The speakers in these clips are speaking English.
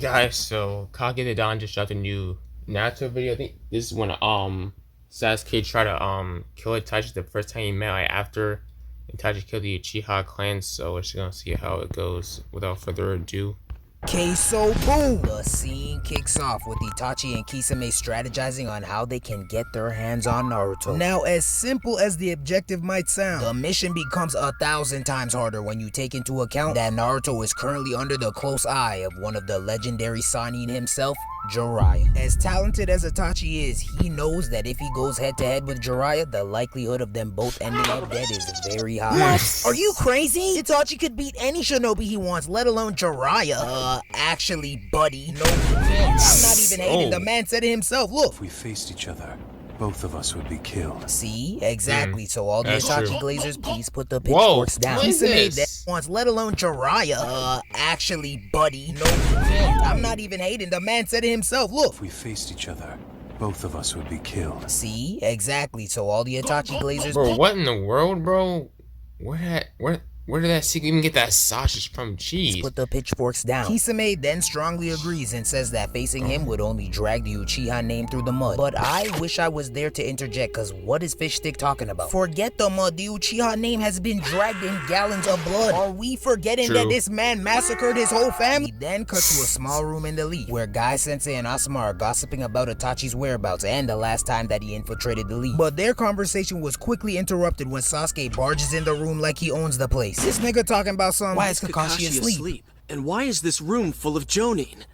Guys, so Kage the Don just dropped a new Naruto video. I think this is when Sasuke tried to kill Itachi the first time he met, like, after Itachi killed the Uchiha clan. So we're just gonna see how it goes without further ado. Okay, so boom! The scene kicks off with Itachi and Kisame strategizing on how they can get their hands on Naruto. Now, as simple as the objective might sound, the mission becomes 1,000 times harder when you take into account that Naruto is currently under the close eye of one of the legendary Sannin himself, Jiraiya. As talented as Itachi is, he knows that if he goes head to head with Jiraiya, the likelihood of them both ending up dead is very high. What? Are you crazy? Itachi could beat any shinobi he wants, let alone Jiraiya. Actually, buddy, no, you can't. I'm not even hating. The man said it himself. Look. If we faced each other, both of us would be killed. See? Exactly. So all the Itachi glazers, please put the Whoa, pitchforks down. what is He made this? that once, let alone Jiraiya. Actually, buddy, no, you can't. I'm not even hating. The man said it himself. Look. If we faced each other, both of us would be killed. See? Exactly. So all the Itachi glazers. Bro, what in the world, bro? Where did that secret even get that sausage from? Jeez. Put the pitchforks down. Kisame then strongly agrees and says that facing him would only drag the Uchiha name through the mud. But I wish I was there to interject, cause what is Fish Stick talking about? Forget the mud, the Uchiha name has been dragged in gallons of blood. Are we forgetting that this man massacred his whole family? He then cut to a small room in the leaf, where Guy Sensei and Asuma are gossiping about Itachi's whereabouts and the last time that he infiltrated the leaf. But their conversation was quickly interrupted when Sasuke barges in the room like he owns the place. This nigga talking about some. Why is Kakashi asleep? And why is this room full of Jonin?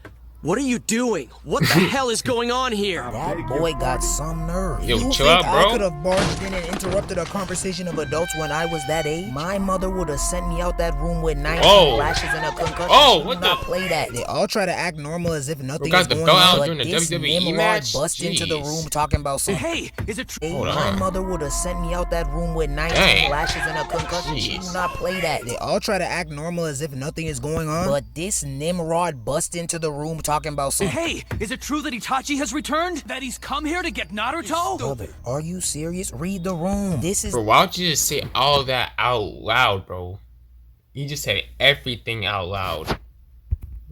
What are you doing? What the hell is going on here? That boy got some nerve. Yo, You chill think out, bro. I could have barged in and interrupted a conversation of adults when I was that age? My mother would have sent me out that room with 19 lashes and a concussion. Oh, She what would not the- play that. They all try to act normal as if nothing got is the going belt out on. during But the this WWE Nimrod match? bust into the Jeez. room talking about something. Hey, is it true? Hold My on. mother would have sent me out that room with 19 Dang. lashes and a concussion. She Jeez. do not play that. They all try to act normal as if nothing is going on. But this Nimrod bust into the room talking about something. Hey, is it true that Itachi has returned? That he's come here to get Naruto? Brother, are you serious? Read the room. This is Bro, why would you just say all that out loud, bro? You just said everything out loud.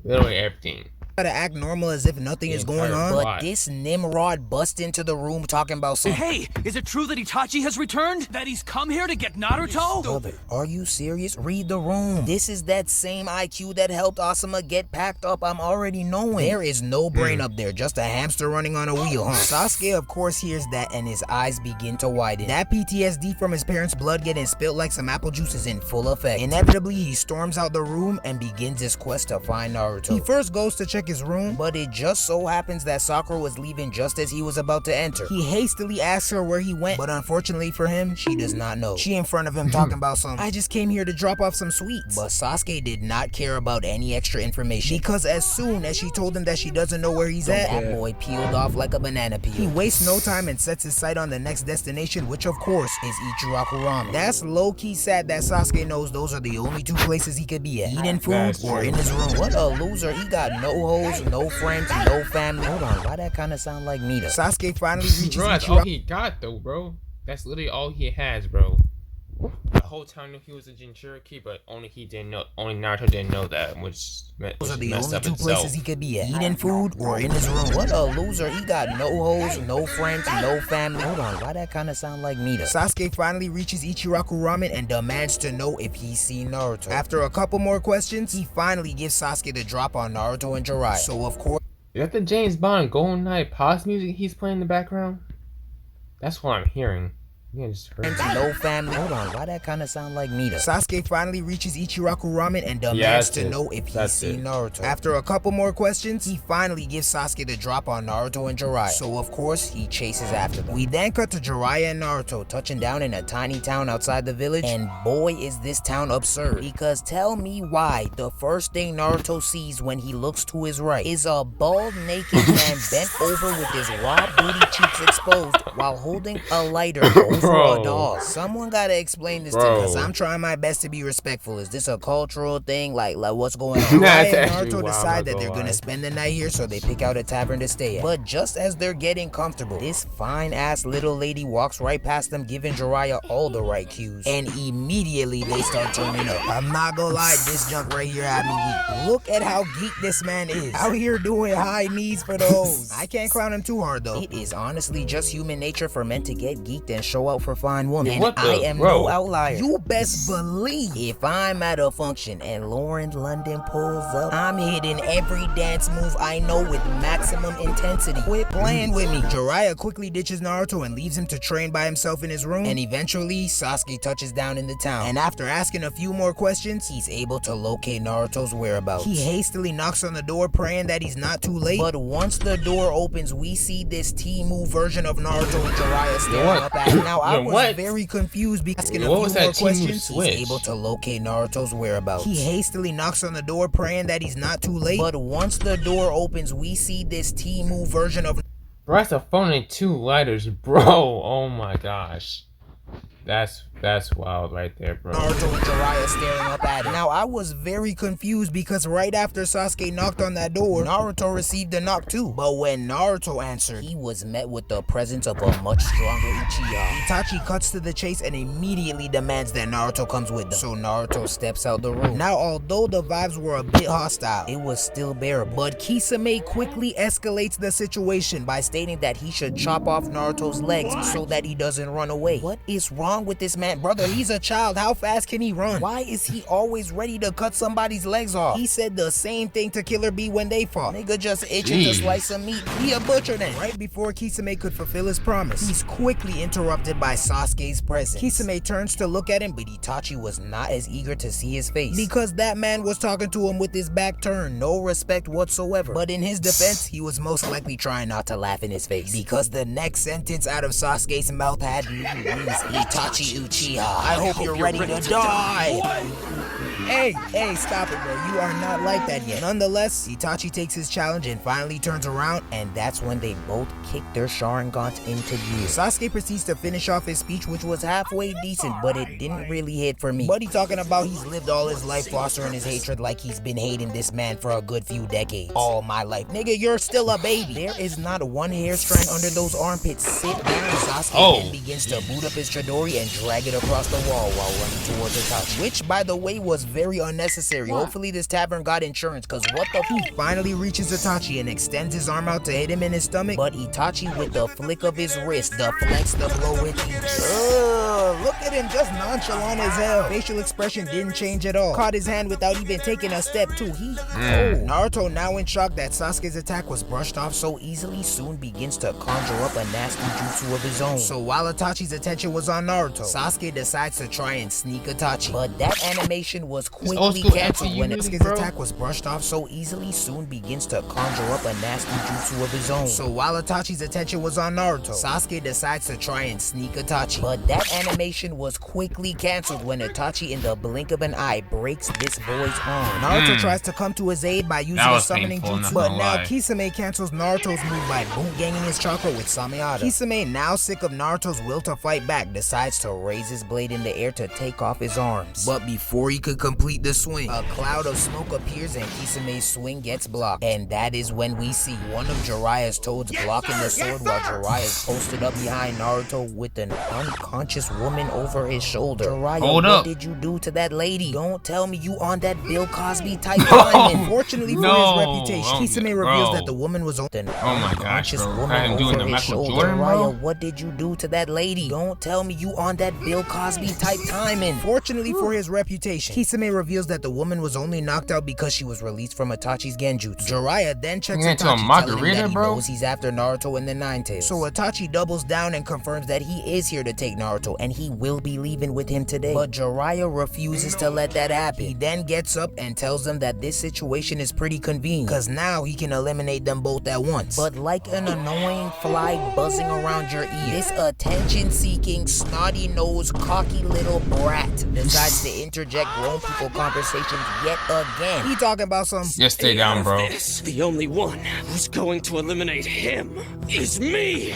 Literally everything. to act normal as if nothing is going on. But this Nimrod bust into the room talking about something. Hey, is it true that Itachi has returned? That he's come here to get Naruto? Brother, are you serious? Read the room. This is that same IQ that helped Asuma get packed up. I'm already knowing. There is no brain up there, just a hamster running on a wheel, huh? Sasuke, of course, hears that and his eyes begin to widen. That PTSD from his parents' blood getting spilled like some apple juice is in full effect. Inevitably, he storms out the room and begins his quest to find Naruto. He first goes to check his room, but it just so happens that Sakura was leaving just as he was about to enter. He hastily asks her where he went, but unfortunately for him, she does not know. She in front of him talking about some, I just came here to drop off some sweets. But Sasuke did not care about any extra information, because as soon as she told him that she doesn't know where he's at, that boy peeled off like a banana peel. He wastes no time and sets his sight on the next destination, which of course is Ichiraku Ramen. That's low-key sad that Sasuke knows those are the only two places he could be at, eating food or in his room. What a loser. He got no hoes, no friends, no family. Hold on, why that kind of sound like me though? Sasuke finally reaches Bro, that's all he got though, bro. That's literally all he has, bro. The whole time knew he was a Jinchuriki, but only Naruto didn't know that, which those are the messed only up two itself. places he could be at, eating food or in his room. What a loser. He got no hoes, no friends, no family. Hold on, why that kind of sound like me though? Sasuke finally reaches Ichiraku Ramen and demands to know if he's seen Naruto. After a couple more questions, he finally gives Sasuke the drop on Naruto and Jiraiya. So of course, Is that the James Bond Golden Knight pause music he's playing in the background? That's what I'm hearing. Yeah, just heard that. no family. Hold on, why that kind of sound like me though? Sasuke finally reaches Ichiraku Ramen and demands to know if he's seen Naruto. After a couple more questions, he finally gives Sasuke the drop on Naruto and Jiraiya. So of course, he chases after them. We then cut to Jiraiya and Naruto touching down in a tiny town outside the village, and boy is this town absurd. Because tell me why the first thing Naruto sees when he looks to his right is a bald naked man bent over with his raw booty cheeks exposed while holding a lighter over for Bro. a doll? Someone gotta explain this to me, cause I'm trying my best to be respectful. Is this a cultural thing? Like what's going on? Nah, Jiraiya it's and actually Naruto wild, decide I'm that not they're gonna gonna lie. spend the night here, so they pick out a tavern to stay at. But just as they're getting comfortable, this fine-ass little lady walks right past them, giving Jiraiya all the right cues. And immediately they start turning up. I'm not gonna lie, this junk right here had me weak. Look at how geek this man is. Out here doing high knees for the hoes. I can't clown him too hard though. It is honestly just human nature for men to get geeked and show out for fine women. And What the- I am bro. no outlier. You best believe if I'm at a function and Lauren London pulls up, I'm hitting every dance move I know with maximum intensity. Quit playing with me. Jiraiya quickly ditches Naruto and leaves him to train by himself in his room. And eventually, Sasuke touches down in the town. And after asking a few more questions, he's able to locate Naruto's whereabouts. He hastily knocks on the door, praying that he's not too late. But once the door opens, we see this T-move version of Naruto and Jiraiya staring What? up at him. Now, I Yo, was what? very confused because asking a What few was more that T-move questions, switch? he's able to locate Naruto's whereabouts. He hastily knocks on the door, praying that he's not too late. But once the door opens, we see this T-move version of Bro, that's a phone and 2 lighters, bro. Oh my gosh. That's wild right there, bro. Naruto and Jiraiya staring up at him. Now, I was very confused because right after Sasuke knocked on that door, Naruto received a knock too. But when Naruto answered, he was met with the presence of a much stronger Uchiha. Itachi cuts to the chase and immediately demands that Naruto comes with them. So Naruto steps out the room. Now, although the vibes were a bit hostile, it was still bearable. But Kisame quickly escalates the situation by stating that he should chop off Naruto's legs so that he doesn't run away. What is wrong with this man? Brother, he's a child. How fast can he run? Why is he always ready to cut somebody's legs off? He said the same thing to Killer Bee when they fought. Nigga just itching to Jeez. slice some meat. He a butcher then. Right before Kisame could fulfill his promise, he's quickly interrupted by Sasuke's presence. Kisame turns to look at him, but Itachi was not as eager to see his face because that man was talking to him with his back turned. No respect whatsoever. But in his defense, he was most likely trying not to laugh in his face because the next sentence out of Sasuke's mouth had me wheezing. Itachi Uchiha, I hope you're ready to die. Hey, stop it, bro. You are not like that yet. Nonetheless, Itachi takes his challenge and finally turns around, and that's when they both kick their Sharingans into gear. Sasuke proceeds to finish off his speech, which was halfway decent, but it didn't really hit for me. Buddy talking about he's lived all his life fostering his hatred like he's been hating this man for a good few decades. All my life. Nigga, you're still a baby. There is not one hair strand under those armpits. Sit down. Sasuke then begins to boot up his Chidori and drag it across the wall while running towards Itachi. Which, by the way, was very unnecessary. Hopefully this tavern got insurance, cause what the f— He finally reaches Itachi and extends his arm out to hit him in his stomach, but Itachi, with the flick of his wrist, deflects the blow with ease. Look at him, just nonchalant as hell. Facial expression didn't change at all. Caught his hand without even taking a step too. Naruto, now in shock that Sasuke's attack was brushed off so easily, soon begins to conjure up a nasty jutsu of his own. So while Itachi's attention was on Naruto, Sasuke decides to try and sneak Itachi. But that animation was quickly canceled when Sasuke's attack was brushed off so easily, soon begins to conjure up a nasty jutsu of his own. So while Itachi's attention was on Naruto, Sasuke decides to try and sneak Itachi. But that animation was quickly canceled when Itachi, in the blink of an eye, breaks this boy's arm. Naruto tries to come to his aid by using a summoning jutsu, but now Kisame cancels Naruto's move by boot-ganging his chakra with Samayada. Kisame, now sick of Naruto's will to fight back, decides to raise his blade in the air to take off his arms. But before he could complete the swing, a cloud of smoke appears and Kisame's swing gets blocked. And that is when we see one of Jiraiya's toads blocking the sword while Jiraiya is posted up behind Naruto with an unconscious woman over his shoulder. Jiraiya, what did you do to that lady? Don't tell me you on that Bill Cosby type time. Unfortunately for his reputation, Kisame reveals that the woman was on an unconscious woman over his shoulder. Jiraiya, what did you do to that lady? Don't tell me you on that Bill Cosby type timing. Fortunately for his reputation, Kisame reveals that the woman was only knocked out because she was released from Itachi's genjutsu. Jiraiya then checks Itachi, telling him that he knows he's after Naruto and the Nine Tails. So Itachi doubles down and confirms that he is here to take Naruto and he will be leaving with him today. But Jiraiya refuses to let that happen. He then gets up and tells them that this situation is pretty convenient, cause now he can eliminate them both at once. But like an annoying fly buzzing around your ear, this attention-seeking, snotty-nosed, cocky little brat decides to interject grown people conversations yet again. He talking about some— Just stay down, bro. The only one who's going to eliminate him is me.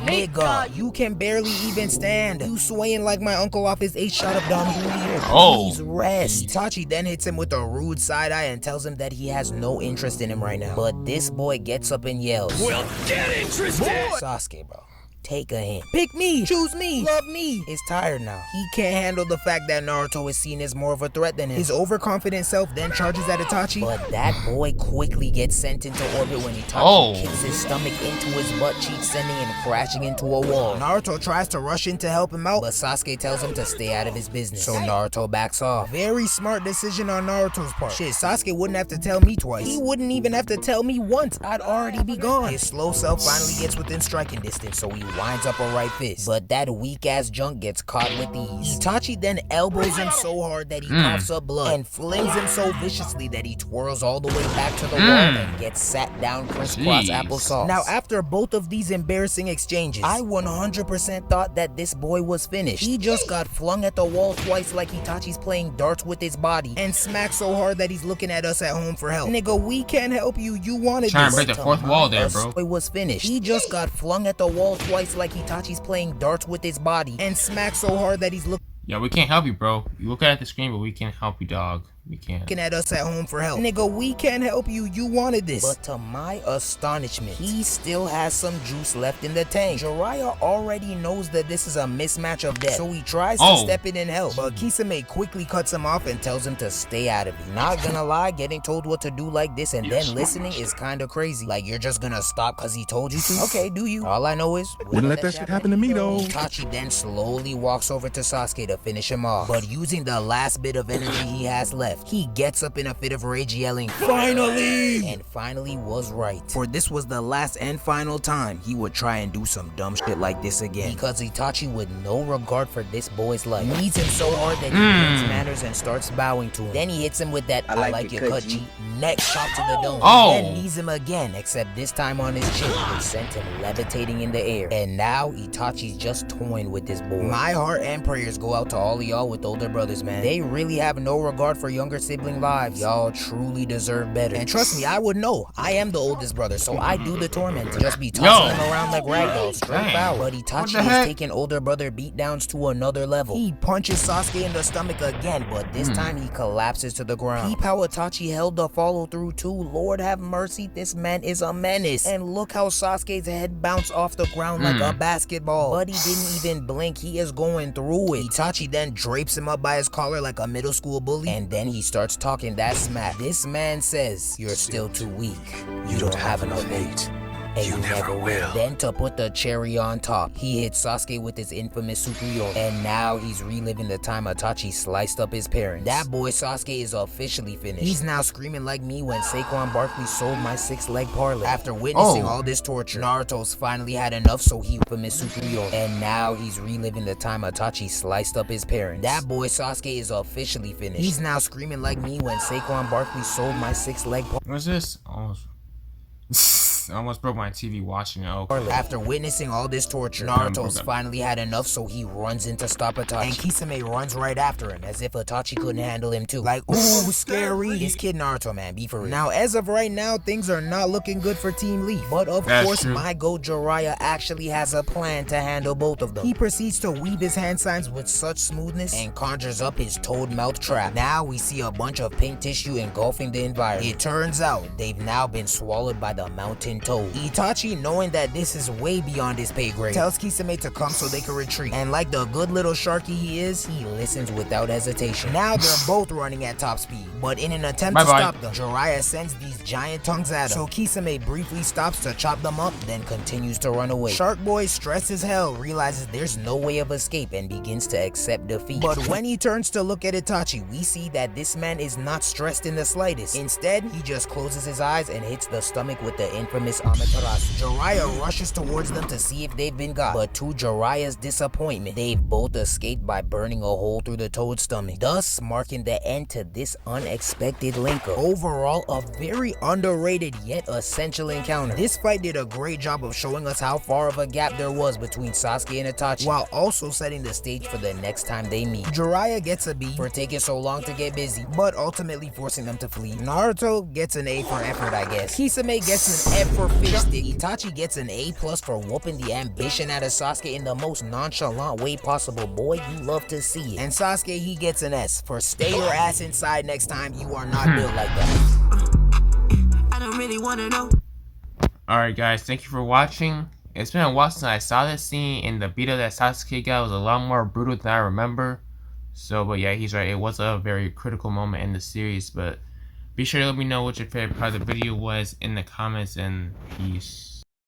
Nigga, you can barely even stand. You swaying like my uncle off his 8 shot of Don Julio. Oh. Please rest. Itachi then hits him with a rude side eye and tells him that he has no interest in him right now. But this boy gets up and yells, Well, get interested! Sasuke, bro. Take a hint. Pick me, choose me, love me. He's tired now. He can't handle the fact that Naruto is seen as more of a threat than him. His overconfident self then charges at Itachi, but that boy quickly gets sent into orbit when Itachi kicks his stomach into his butt cheek, sending him crashing into a wall. Naruto tries to rush in to help him out, but Sasuke tells him to stay out of his business. So Naruto backs off. Very smart decision on Naruto's part. Shit, Sasuke wouldn't have to tell me twice. He wouldn't even have to tell me once. I'd already be gone. His slow self finally gets within striking distance, so he winds up a right fist. But that weak ass junk gets caught with ease. Itachi then elbows him so hard that he coughs up blood and flings him so viciously that he twirls all the way back to the wall and gets sat down crisscross applesauce. Now after both of these embarrassing exchanges, I 100% thought that this boy was finished. He just got flung at the wall twice like Itachi's playing darts with his body and smacked so hard that he's looking at us at home for help. Nigga, we can't help you. You wanted Trying this. to break the fourth wall there, bro. Boy was finished. He just got flung at the wall twice like Itachi's playing darts with his body and smacked so hard that he's looking Yeah, we can't help you, bro. You look at the screen, but we can't help you, dog. We can't. at us at home for help. Nigga, we can't help you. You wanted this. But to my astonishment, he still has some juice left in the tank. Jiraiya already knows that this is a mismatch of death, so he tries to step in and help. But Kisame quickly cuts him off and tells him to stay out of it. Not gonna lie, getting told what to do like this and then listening is kind of crazy. Like, you're just gonna stop because he told you to? Okay, do you? All I know is Wouldn't let that shit happen to me, though. Itachi then slowly walks over to Sasuke to finish him off. But using the last bit of energy he has left, he gets up in a fit of rage yelling, "Finally!" And finally was right. For this was the last and final time he would try and do some dumb shit like this again. Because Itachi, with no regard for this boy's life, knees him so hard that he gets manners and starts bowing to him. Then he hits him with that I like your cut, G. Next shot to the dome. Then knees him again, except this time on his chin, which sent him levitating in the air. And now Itachi's just toying with this boy. My heart and prayers go out to all of y'all with older brothers, man. They really have no regard for younger sibling lives. Y'all truly deserve better. And trust me, I would know. I am the oldest brother, so I do the torment. Just be tossing him around like ragdolls, straight foul. But Itachi is taking older brother beatdowns to another level. He punches Sasuke in the stomach again, but this time he collapses to the ground. Peep how Itachi held the follow through too. Lord have mercy, this man is a menace. And look how Sasuke's head bounced off the ground like a basketball. But he didn't even blink. He is going through it. Itachi then drapes him up by his collar like a middle school bully, and then he starts talking that smack. This man says, "You're still too weak. You don't have enough hate. And you never will." Then to put the cherry on top, he hits Sasuke with his infamous Sukuyo, and now he's reliving the time Itachi sliced up his parents. That boy Sasuke is officially finished. He's now screaming like me when Saquon Barkley sold my 6-leg parlay. After witnessing all this torture, Naruto's finally had enough, so he infamous Sukuyo, and now he's reliving the time Itachi sliced up his parents. That boy Sasuke is officially finished. He's now screaming like me when Saquon Barkley sold my 6-leg parlay. What's this? I almost broke my TV watching it. After witnessing all this torture, Naruto's finally had enough, so he runs in to stop Itachi. And Kisame runs right after him, as if Itachi couldn't handle him too. Like, ooh, scary. This kid Naruto, man, be for real. Now, as of right now, things are not looking good for Team Leaf. But of course, my goat Jiraiya actually has a plan to handle both of them. He proceeds to weave his hand signs with such smoothness and conjures up his toad mouth trap. Now we see a bunch of pink tissue engulfing the environment. It turns out they've now been swallowed by the mountain toad. Itachi, knowing that this is way beyond his pay grade, tells Kisame to come so they can retreat. And like the good little sharky he is, he listens without hesitation. Now they're both running at top speed, but in an attempt to stop them, Jiraiya sends these giant tongues at him. So Kisame briefly stops to chop them up, then continues to run away. Shark Boy, stressed as hell, realizes there's no way of escape and begins to accept defeat. But when he turns to look at Itachi, we see that this man is not stressed in the slightest. Instead, he just closes his eyes and hits the stomach with the infamous Amaterasu. Jiraiya rushes towards them to see if they've been got, but to Jiraiya's disappointment, they've both escaped by burning a hole through the toad's stomach, thus marking the end to this unexpected link-up. Overall, a very underrated yet essential encounter. This fight did a great job of showing us how far of a gap there was between Sasuke and Itachi, while also setting the stage for the next time they meet. Jiraiya gets a B for taking so long to get busy, but ultimately forcing them to flee. Naruto gets an A for effort, I guess. Kisame gets an F for Fishstick. Itachi gets an A+ for whooping the ambition out of Sasuke in the most nonchalant way possible. Boy, you love to see it. And Sasuke, he gets an S for stay your ass inside next time. You are not built like that. I don't really wanna know. Alright guys, thank you for watching. It's been a while since I saw this scene, and the beat up that Sasuke got was a lot more brutal than I remember. So, but yeah, he's right. It was a very critical moment in the series, but be sure to let me know what your favorite part of the video was in the comments, and peace.